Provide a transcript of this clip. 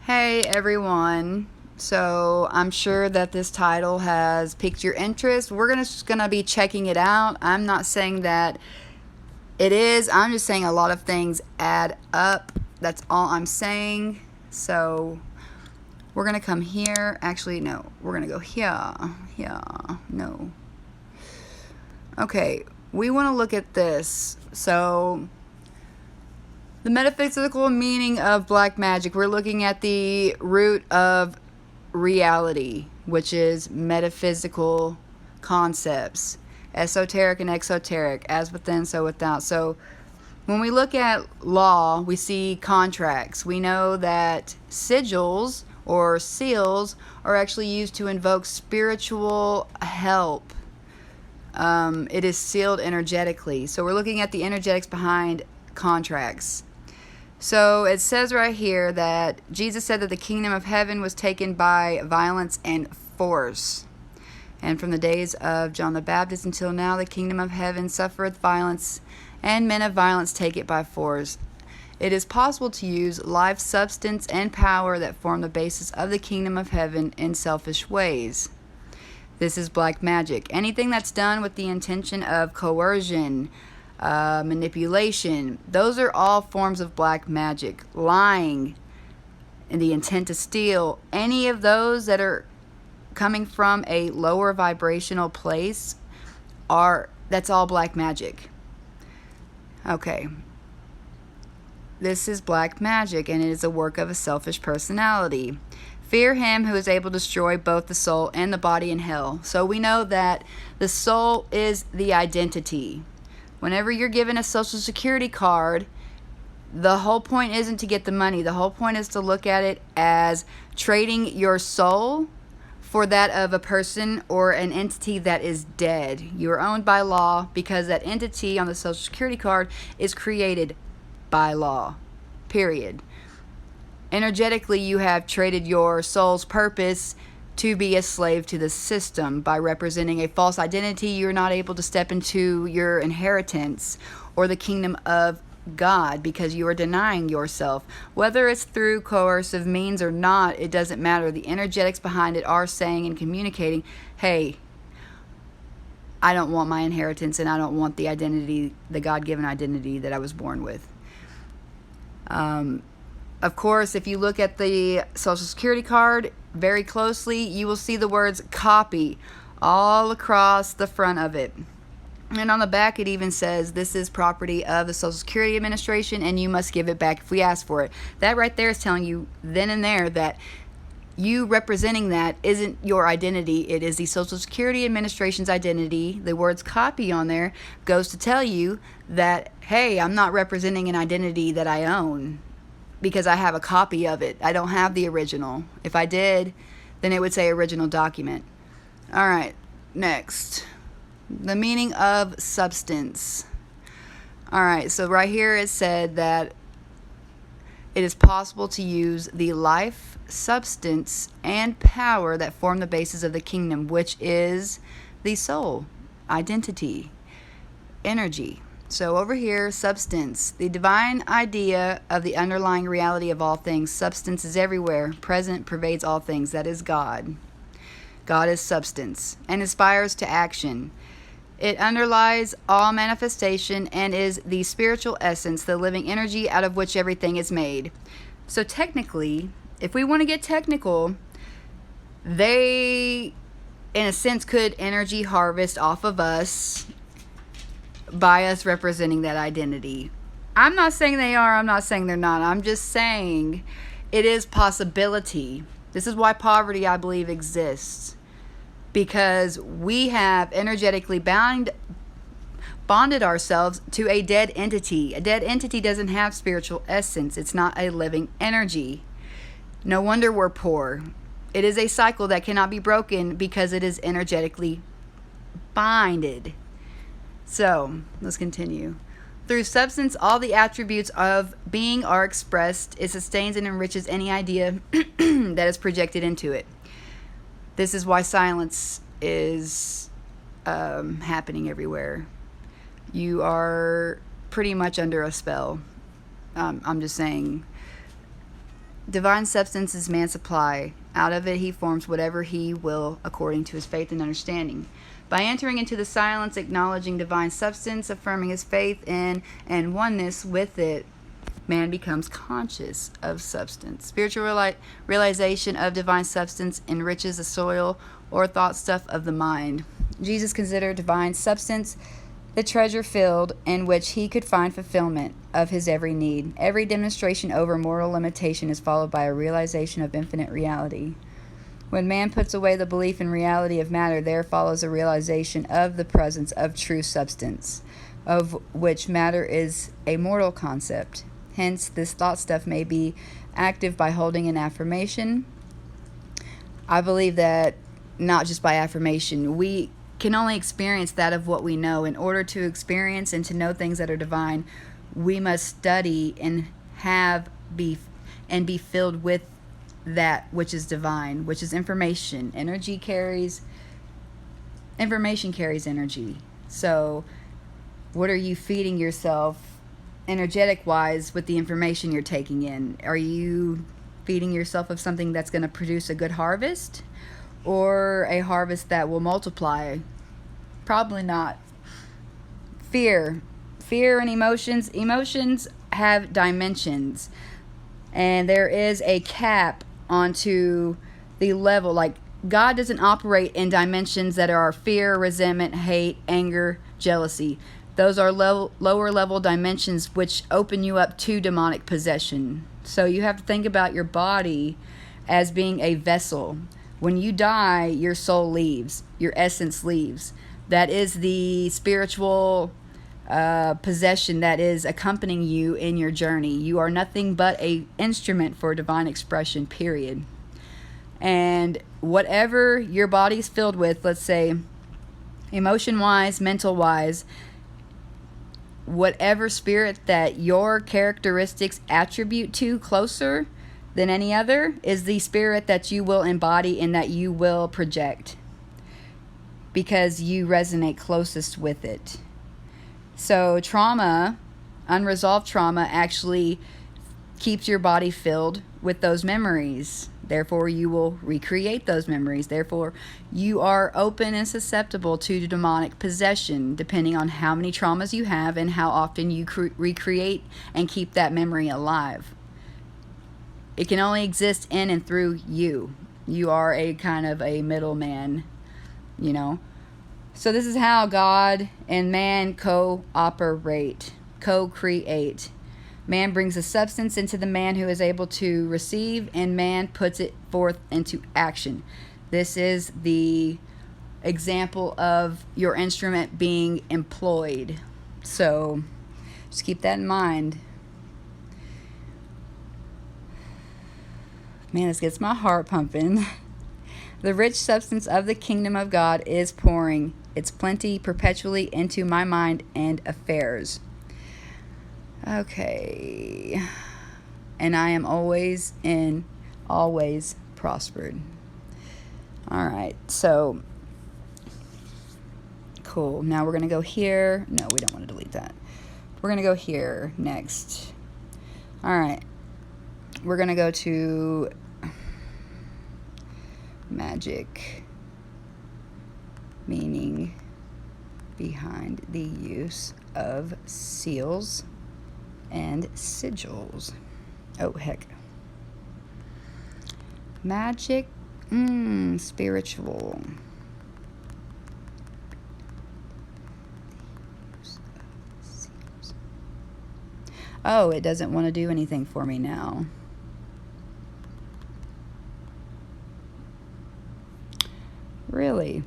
Hey everyone. So I'm sure that this title has piqued your interest. We're just gonna be checking it out. I'm not saying that it is. I'm just saying a lot of things add up. That's all I'm saying. So we're gonna come here. Actually, no. We're gonna go here. Here. No. Okay. We want to look at this. So the metaphysical meaning of black magic. We're looking at the root of reality, which is metaphysical concepts, esoteric and exoteric, as within, so without. So when we look at law, we see contracts. We know that sigils or seals are actually used to invoke spiritual help. It is sealed energetically. So we're looking at the energetics behind contracts. So it says right here that Jesus said that the kingdom of heaven was taken by violence and force. And from the days of John the Baptist until now, the kingdom of heaven suffereth violence, and men of violence take it by force. It is possible to use life, substance, and power that form the basis of the kingdom of heaven in selfish ways. This is black magic. Anything that's done with the intention of coercion, manipulation, those are all forms of black magic. Lying and the intent to steal, any of those that are coming from a lower vibrational place, that's all black magic. Okay, this is black magic, and it is a work of a selfish personality. Fear him who is able to destroy both the soul and the body in hell. So we know that the soul is the identity. Whenever you're given a social security card, the whole point isn't to get the money. The whole point is to look at it as trading your soul for that of a person or an entity that is dead. You are owned by law because that entity on the social security card is created by law. Period. Energetically, you have traded your soul's purpose to be a slave to the system. By representing a false identity, you're not able to step into your inheritance or the kingdom of God because you are denying yourself. Whether it's through coercive means or not, it doesn't matter. The energetics behind it are saying and communicating, hey, I don't want my inheritance, and I don't want the identity, the God-given identity that I was born with. Of course, if you look at the Social Security card very closely, you will see the words copy all across the front of it. And on the back, it even says, this is property of the Social Security Administration, and you must give it back if we ask for it. That right there is telling you then and there that you representing that isn't your identity. It is the Social Security Administration's identity. The words copy on there goes to tell you that, hey, I'm not representing an identity that I own, because I have a copy of it. I don't have the original. If I did, then it would say original document. All right, next. The meaning of substance. All right, so right here it said that it is possible to use the life, substance, and power that form the basis of the kingdom, which is the soul, identity, energy. So over here, substance, the divine idea of the underlying reality of all things. Substance is everywhere, present, pervades all things. That is God. God is substance and inspires to action. It underlies all manifestation and is the spiritual essence, the living energy out of which everything is made. So technically, if we want to get technical, they, in a sense, could energy harvest off of us by us representing that identity. I'm not saying they are. I'm not saying they're not. I'm just saying it is possibility. This is why poverty, I believe, exists. Because we have energetically bonded ourselves to a dead entity. A dead entity doesn't have spiritual essence. It's not a living energy. No wonder we're poor. It is a cycle that cannot be broken because it is energetically binded. So, let's continue. Through substance, all the attributes of being are expressed. It sustains and enriches any idea that is projected into it. This is why silence is happening everywhere. You are pretty much under a spell. I'm just saying, Divine substance is man's supply. Out of it he forms whatever he will according to his faith and understanding. By entering into the silence, acknowledging divine substance, affirming his faith in and oneness with it, man becomes conscious of substance. Spiritual realization of divine substance enriches the soil or thought stuff of the mind. Jesus considered divine substance the treasure field in which he could find fulfillment of his every need. Every demonstration over mortal limitation is followed by a realization of infinite reality. When man puts away the belief in reality of matter, there follows a realization of the presence of true substance, of which matter is a mortal concept. Hence, this thought stuff may be active by holding an affirmation. I believe that not just by affirmation, we can only experience that of what we know. In order to experience and to know things that are divine, we must study and be filled with that which is divine, which is information. Information carries energy. So what are you feeding yourself energetic wise with the information you're taking in? Are you feeding yourself of something that's going to produce a good harvest, or a harvest that will multiply? Probably not. Fear and emotions have dimensions, and there is a cap onto the level. Like, God doesn't operate in dimensions that are fear, resentment, hate, anger, jealousy. Those are lower level dimensions which open you up to demonic possession. So you have to think about your body as being a vessel. When you die, your soul leaves, your essence leaves. That is the spiritual possession that is accompanying you in your journey. You are nothing but an instrument for divine expression, period. And whatever your body's filled with, let's say emotion-wise, mental-wise, whatever spirit that your characteristics attribute to closer than any other is the spirit that you will embody and that you will project, because you resonate closest with it. So trauma, unresolved trauma, actually keeps your body filled with those memories. Therefore, you will recreate those memories. Therefore, you are open and susceptible to demonic possession, depending on how many traumas you have and how often you recreate and keep that memory alive. It can only exist in and through you. You are a kind of a middleman, you know. So this is how God and man co-create. Man brings a substance into the man who is able to receive, and man puts it forth into action. This is the example of your instrument being employed. So just keep that in mind. Man, this gets my heart pumping. The rich substance of the kingdom of God is pouring its plenty perpetually into my mind and affairs. Okay. And I am always prospered. All right. So, cool. Now we're going to go here. No, we don't want to delete that. We're going to go here next. All right. We're going to go to magic, meaning behind the use of seals and sigils. Oh, heck. Magic, spiritual. Oh, it doesn't want to do anything for me now. Really?